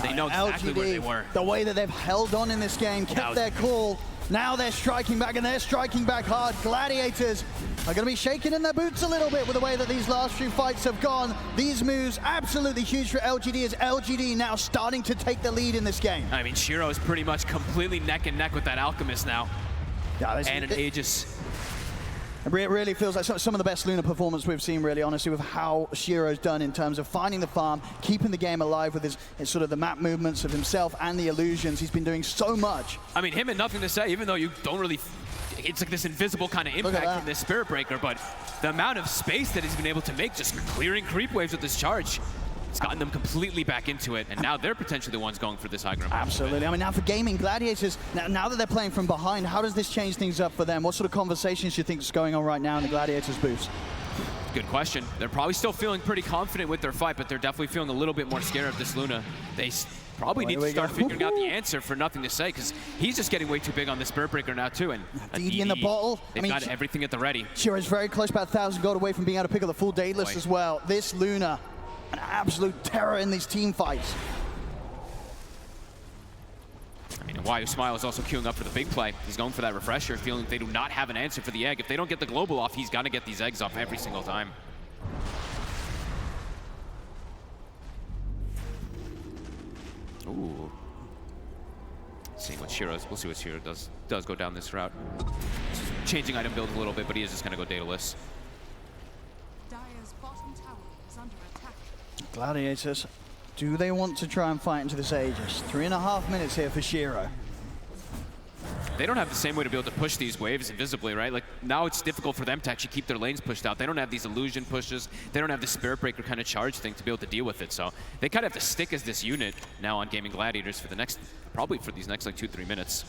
They know exactly LGD, where they were. The way that they've held on in this game, kept their cool. Now they're striking back, and they're striking back hard. Gladiators are going to be shaking in their boots a little bit with the way that these last few fights have gone. These moves absolutely huge for LGD, as LGD now starting to take the lead in this game. I mean, Shiro is pretty much completely neck and neck with that Alchemist now. Yeah, and an Aegis. It really feels like some of the best Luna performance we've seen, really, honestly, with how Shiro's done in terms of finding the farm, keeping the game alive with his sort of the map movements of himself and the illusions. He's been doing so much. I mean, him and Nothing to Say, even though you don't really... It's like this invisible kind of impact from this Spirit Breaker, but the amount of space that he's been able to make just clearing creep waves with this charge, it's gotten them completely back into it, and now they're potentially the ones going for this high ground. Absolutely. I mean, now for Gaming Gladiators, now that they're playing from behind, how does this change things up for them? What sort of conversations do you think is going on right now in the Gladiators booths? Good question. They're probably still feeling pretty confident with their fight, but they're definitely feeling a little bit more scared of this Luna. They probably need to start figuring out the answer for nothing to say, because he's just getting way too big on this Spirit Breaker now too. And DD in the bottle. They've got everything at the ready. Shiro's very close, about 1,000 gold away from being able to pick up the full Daedalus as well. This Luna, an absolute terror in these team fights. I mean, Why Smile is also queuing up for the big play. He's going for that refresher, feeling they do not have an answer for the egg. If they don't get the global off, he's got to get these eggs off every single time. Ooh. Seeing what Shiro's, we'll see what Shiro does go down this route. Changing item build a little bit, but he is just going to go Daedalus. Dire's bottom tower is under attack. Gladiators, do they want to try and fight into this Aegis? 3.5 minutes here for Shiro. They don't have the same way to be able to push these waves invisibly, right? Like, now it's difficult for them to actually keep their lanes pushed out. They don't have these illusion pushes. They don't have the Spirit Breaker kind of charge thing to be able to deal with it. So they kind of have to stick as this unit now on Gaming Gladiators for the next, probably for these next like 2-3 minutes.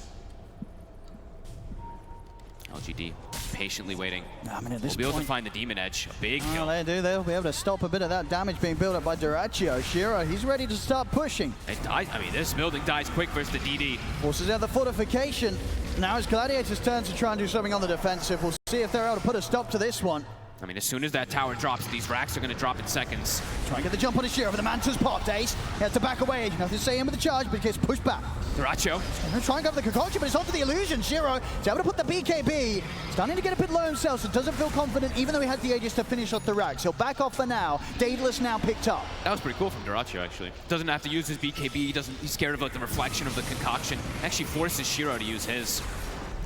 LGD patiently waiting. I mean, at this we'll be able point, to find the Demon Edge. A big kill. They do. They'll be able to stop a bit of that damage being built up by Duraccio. Shiro, he's ready to start pushing. It dies. I mean, this building dies quick versus the DD. Forces out the fortification. Now it's Gladiators' turn to try and do something on the defensive. We'll see if they're able to put a stop to this one. I mean, as soon as that tower drops, these racks are going to drop in seconds. Try and get the jump on his Shiro, but the Manta's popped. Ace, he has to back away. Nothing to say in with the charge, but he gets pushed back. Duraccio. Try and go for the concoction, but it's onto the illusion. Shiro is able to put the BKB. Starting to get a bit low himself, so doesn't feel confident, even though he has the Aegis to finish off the racks. He'll back off for now. Daedalus now picked up. That was pretty cool from Duraccio, actually. Doesn't have to use his BKB. He's scared of like the reflection of the concoction. Actually forces Shiro to use his.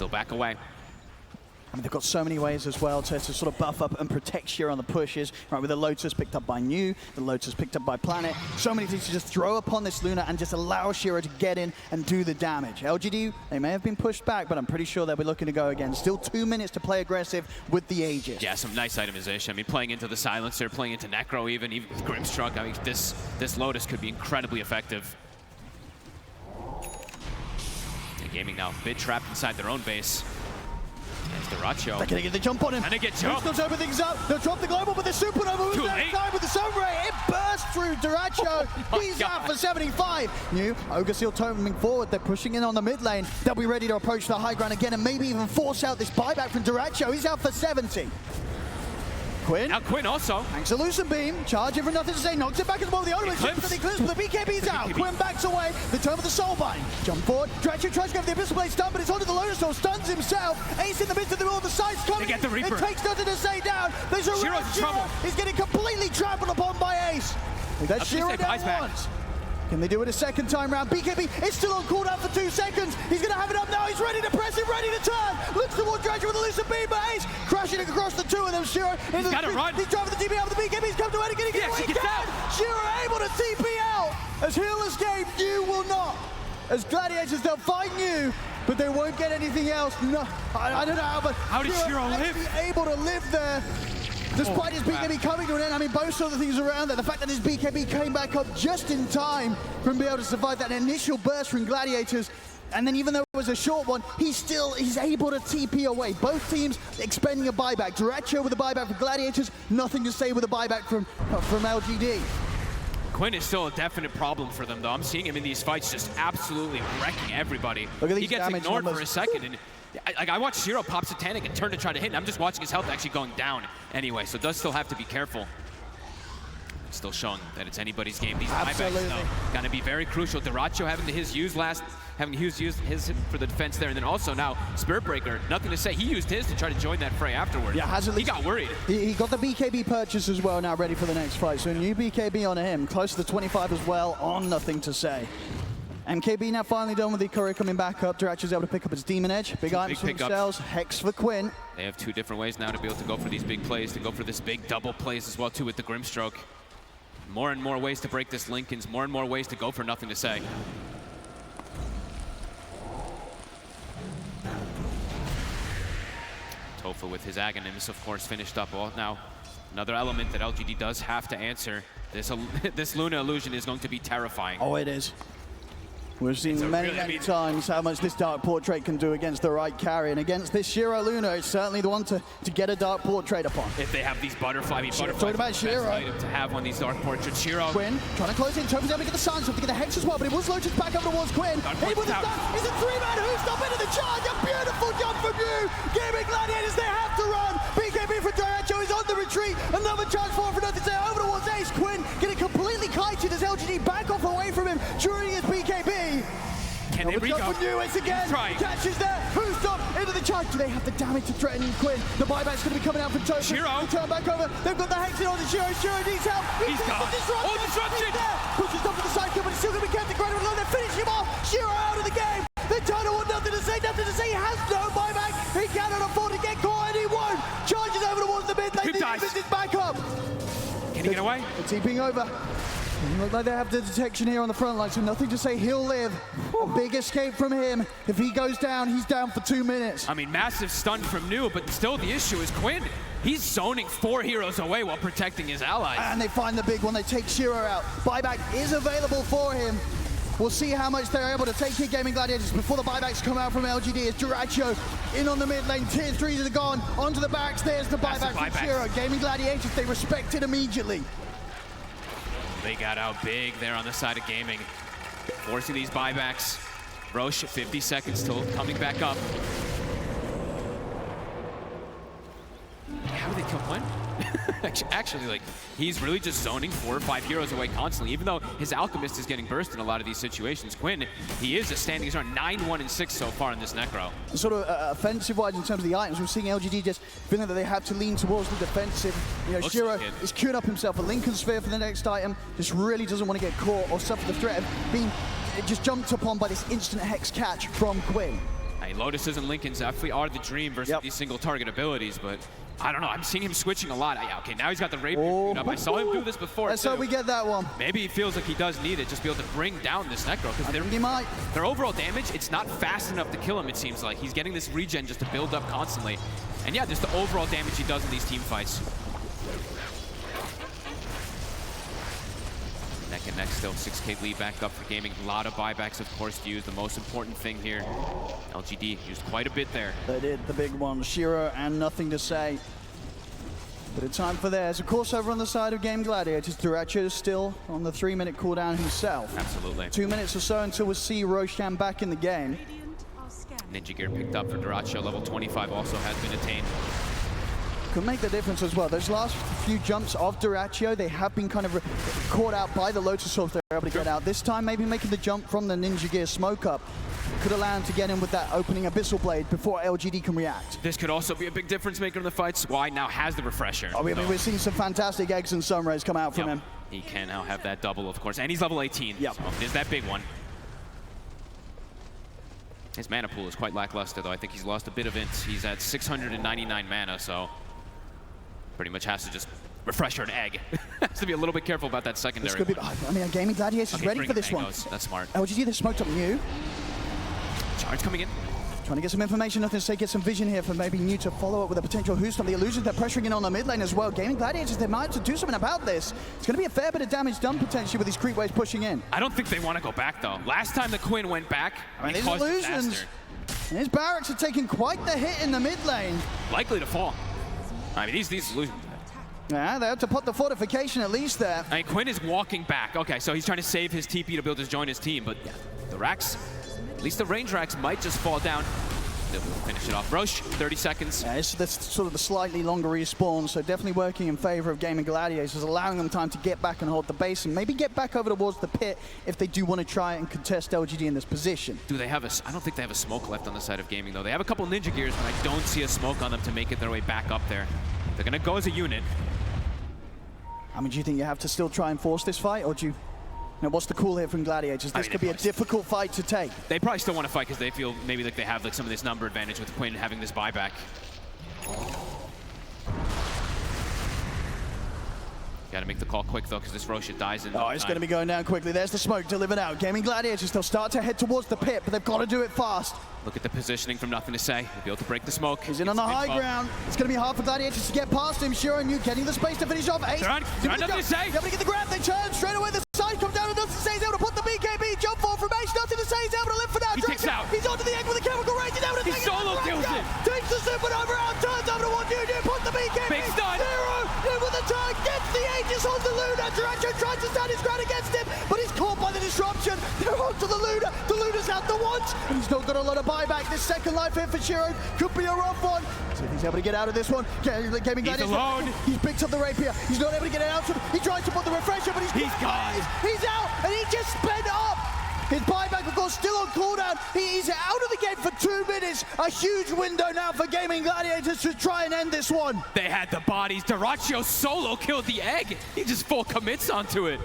They'll back away. I mean, they've got so many ways as well to sort of buff up and protect Shiro on the pushes. Right, with the Lotus picked up by New, the Lotus picked up by Planet. So many things to just throw upon this Luna and just allow Shiro to get in and do the damage. LGD, they may have been pushed back, but I'm pretty sure they'll be looking to go again. Still 2 minutes to play aggressive with the Aegis. Yeah, some nice itemization. I mean, playing into the Silencer, playing into Necro even with Grimstruck. I mean, this Lotus could be incredibly effective. And Gaming now a bit trapped inside their own base. It's Duraccio. They're gonna get the jump on him. And they get jumped. He's open things up. They'll drop the global, but the Supernova was there time with the Sun Ray. It burst through Duraccio. He's out for 75. New Ogre Seal toteming forward. They're pushing in on the mid lane. They'll be ready to approach the high ground again and maybe even force out this buyback from Duraccio. He's out for 70. Quinn. Now Quinn also. Thanks a Lucent Beam. Charging for nothing to say. Knocks it back as well. The Omen but the BKB's out. Quinn backs away. The turn with the Soul Bind. Jump forward. Duraccio tries to go for the Abyssal Blade stun, but it's onto the Lotus Soul. Stuns himself. Ace in the midst of the all the sides coming. They get the Reaper. It takes nothing to say down. There's a Shiro's in trouble. He's getting completely trampled upon by Ace. That's Shiro down once. Can they do it a second time round? BKB is still on cooldown for 2 seconds. He's going to have it up now. He's ready to press it, ready to turn. Looks towards Duraccio with a Lucent Beam, but Ace crashing across the two of them. Shiro he's got to run. He's driving the TP out with the BKB. He's come to it again. Yes, he gets out. Shiro able to TP out. As Healer's game, New will not. As Gladiators, they'll find New, but they won't get anything else. No, I don't know how, but how did Shiro live? Able to live there. Despite his BKB coming to an end, I mean, both of the things around there. The fact that his BKB came back up just in time from being able to survive that initial burst from Gladiators. And then even though it was a short one, he's able to TP away. Both teams expending a buyback. Duraccio with a buyback for Gladiators, nothing to say with a buyback from LGD. Quinn is still a definite problem for them, though. I'm seeing him in these fights just absolutely wrecking everybody. Look at these he gets ignored numbers. for a second, and I watched Shiro pop Satanic and turn to try to hit, and I'm just watching his health actually going down anyway, so does still have to be careful. It's still showing that it's anybody's game. These buybacks, though, going to be very crucial. Duraccio having his use his for the defense there, and then also now Spirit Breaker, nothing to say. He used his to try to join that fray afterward. Yeah, he got worried. He got the BKB purchase as well, now ready for the next fight. So a new BKB on him, close to the 25 as well, on nothing to say. MKB now finally done with the Courier coming back up. Duraccio's able to pick up his Demon Edge. Big items for themselves. Hex for Quinn. They have 2 different ways now to be able to go for these big plays, to go for this big double plays as well too with the Grimstroke. More and more ways to break this Linken's, more and more ways to go for nothing to say. Tofa with his Aghanim's, of course, finished up. Well, now, another element that LGD does have to answer. This Luna illusion is going to be terrifying. Oh, it is. We've seen many times how much this Dark Portrait can do against the right carry, and against this Shiro Luna, it's certainly the one to get a Dark Portrait upon. If they have these butterfly, talking about Shiro. Item to have on these Dark Portraits. Shiro. Quinn trying to close in, Toby's able to get the Silence, to get the Hex as well, but it was Lotus back up towards Quinn. He with the stun, it's a 3-man who's up into the charge, a beautiful jump from you. Gaming Gladiators, they have to run. BKB for Daihatsu is on the retreat, another charge forward for nothing, over towards Ace. Quinn getting completely kited as LGD back off away from him during his BKB. Can they re-go? Again. Catches there. Who's done into the charge? Do they have the damage to threaten Quinn? The buyback's going to be coming out from Toby. Shiro. Turn back over. They've got the Hexen on the Shiro. Shiro needs help. He's gone. Disruption. Pushes up to the side kill, but it's still going to be kept incredible. They're finishing him off. Shiro out of the game. The Turtle want nothing to say. He has no buyback. He cannot afford to get caught, and he won't. Charges over towards the mid lane. He's back up. Can he get away? It's TPing over. Look like they have the detection here on the front line, so nothing to say he'll live. A big escape from him. If he goes down, he's down for 2 minutes. I mean, massive stun from New, but still the issue is Quinn. He's zoning 4 heroes away while protecting his allies. And they find the big one. They take Shiro out. Buyback is available for him. We'll see how much they're able to take here, Gaming Gladiators, before the buybacks come out from LGD. As Daihatsu in on the mid lane. Tier 3s are gone. Onto the backs. There's the buyback from Shiro. Gaming Gladiators, they respect it immediately. They got out big there on the side of Gaming, forcing these buybacks. Roche, 50 seconds till coming back up. How do they kill Quinn? Actually, like, he's really just zoning 4 or 5 heroes away constantly. Even though his Alchemist is getting burst in a lot of these situations, Quinn, he is a standing. He's on 9-1-6 so far in this Necro. Sort of offensive-wise in terms of the items, we're seeing LGD just feeling that they have to lean towards the defensive. You know, Shiro is queuing up himself a Lincoln Sphere for the next item. Just really doesn't want to get caught or suffer the threat of being just jumped upon by this instant Hex catch from Quinn. Hey, Lotuses and Lincolns definitely are the dream versus these single target abilities, but I don't know. I'm seeing him switching a lot. Yeah, okay, now he's got the Rapier up. I saw him do this before. Let's hope we get that one. Maybe he feels like he does need it, just be able to bring down this Necro, because their overall damage, it's not fast enough to kill him, it seems like. He's getting this regen just to build up constantly. And yeah, just the overall damage he does in these team fights. Neck and neck still, 6K lead back up for Gaming. A lot of buybacks, of course, to use. The most important thing here, LGD used quite a bit there. They did, the big one. Shiro and nothing to say. Bit of time for theirs. Of course, over on the side of Game Gladiators, Daihatsu is still on the 3-minute cooldown himself. Absolutely. 2 minutes or so until we see Roshan back in the game. Ninja gear picked up for Daihatsu. Level 25 also has been attained. Could make the difference as well. Those last few jumps of Daihatsu, they have been kind of caught out by the Lotus Sword. They're able to get out. This time, maybe making the jump from the Ninja Gear smoke up could allow him to get in with that opening Abyssal Blade before LGD can react. This could also be a big difference maker in the fights. Why now has the refresher. I mean, we're seeing some fantastic eggs and sunrays come out from him. He can now have that double, of course, and he's level 18. Yep. So there's that big one. His mana pool is quite lackluster, though. I think he's lost a bit of it. He's at 699 mana, so pretty much has to just refresh an egg. Has to be a little bit careful about that secondary. This could be, I mean, Gaming Gladiators is ready for this one. That's smart. LGD, they smoked up New. Charge coming in. Trying to get some information, nothing to say, get some vision here for maybe New to follow up with a potential Who's on the illusions. They're pressuring in on the mid lane as well. Gaming Gladiators, they might have to do something about this. It's going to be a fair bit of damage done potentially with these creep waves pushing in. I don't think they want to go back, though. Last time the Quinn went back, I mean, these illusions, and his barracks are taking quite the hit in the mid lane. Likely to fall. I mean, these illusions. Yeah, they have to put the fortification at least there. I mean, Quinn is walking back. Okay, so he's trying to save his TP to be able to join his team, but yeah, the racks, at least the range racks might just fall down. They'll finish it off. Roche, 30 seconds. Yeah, it's sort of the slightly longer respawn, so definitely working in favor of Gaming Gladiators, allowing them time to get back and hold the base and maybe get back over towards the pit if they do want to try and contest LGD in this position. Do they have I don't think they have a smoke left on the side of Gaming, though. They have a couple Ninja Gears, but I don't see a smoke on them to make it their way back up there. They're going to go as a unit. I mean, do you think you have to still try and force this fight, or do you... what's the call here from Gladiators? This could be a difficult fight to take. They probably still want to fight because they feel maybe like they have like some of this number advantage with Quinn having this buyback. Got to make the call quick, though, because this Roche dies in it's going to be going down quickly. There's the smoke delivered out. Gaming Gladiators, they'll start to head towards the pit, but they've got to do it fast. Look at the positioning from nothing to say. They'll be able to break the smoke. He's in on the high ground. It's going to be hard for Gladiators to get past him. Shiro and New getting the space to finish off. Ace. They're on nothing to say. Able to get the grab. They turn straight away. The side comes down and doesn't say he's able to put the BKB jump forward from Ace. Nothing to say. first round against him, but he's caught by the disruption. They're on to the Luna. The Luna's out the once, and he's not got a lot of buyback. This second life hit for Shiro could be a rough one. See if he's able to get out of this one. Gaming He's alone. He's picked up the rapier. He's not able to get it out. He tries to put the refresher, but he's gone. He's out, and he just sped up. His buyback, of course, still on cooldown. He's out of the game for 2 minutes. A huge window now for Gaming Gladiators to try and end this one. They had the bodies. Dyrachyo solo killed the egg. He just full commits onto it.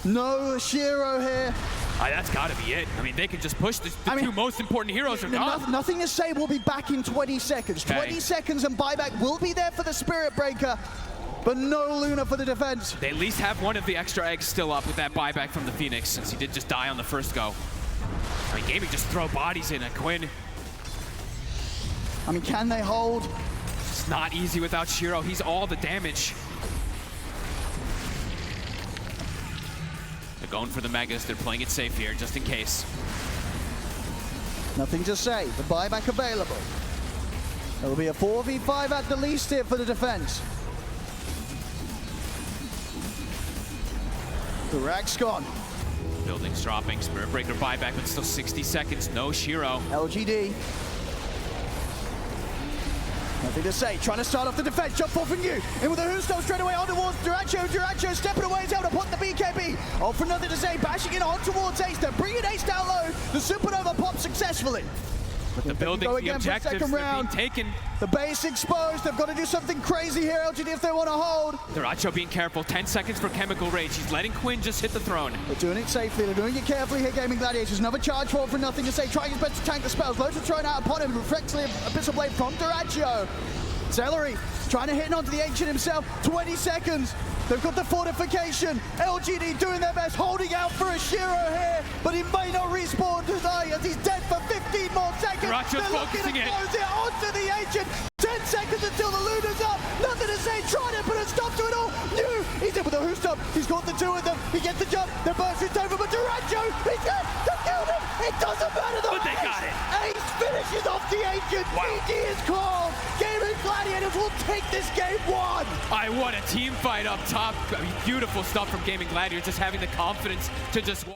No Shiro here. That's got to be it. I mean, they can just push the two most important heroes are gone. Nothing to say. We'll be back in 20 seconds. 20 seconds and buyback will be there for the Spirit Breaker, but no Luna for the defense. They at least have one of the extra eggs still up with that buyback from the Phoenix, since he did just die on the first go. I mean, Gaming just throw bodies in at Quinn. I mean, can they hold? It's not easy without Shiro. He's all the damage. They're going for the Megas. They're playing it safe here, just in case. Nothing to say. The buyback available. It'll be a 4v5 at the least here for the defense. The rack's gone. Buildings dropping. Spirit Breaker buyback, but still 60 seconds. No Shiro. LGD. Nothing to say. Trying to start off the defense. Jump off from you. In with the Whosto straight away on towards Dyrachyo. Dyrachyo stepping away. He's able to put the BKB. All for nothing to say. Bashing it on towards Ace. They're bringing Ace down low. The Supernova pops successfully. The building, the objectives, they're being taken. The base exposed. They've got to do something crazy here, LGD, if they want to hold. Dyrachyo being careful. 10 seconds for Chemical Rage. He's letting Quinn just hit the throne. They're doing it safely. They're doing it carefully here, Gaming Gladiators. Another charge for nothing to say. Trying his best to tank the spells. Loads are thrown out upon him. Reflexively, Abyssal Blade from Dyrachyo. Celery trying to hit onto the Ancient himself. 20 seconds. They've got the fortification. LGD doing their best, holding out for a Shiro here, but he may not respawn tonight as he's dead for 15 more seconds. Dyrachyo's They're looking focusing to close it onto the Ancient. 10 seconds until the Luna's up. Nothing to say. Trying to put a stop to it all. New. He's in with the Whosto. He's got the two of them. He gets the jump. The burst is over, but Dyrachyo, he's dead. They killed him. It doesn't matter though. But they got it. Ace finishes off the Ancient. Wow. EG is called. Gaming Gladiators will take this game 1. What a team fight up top. I mean, beautiful stuff from Gaming Gladiators, just having the confidence to just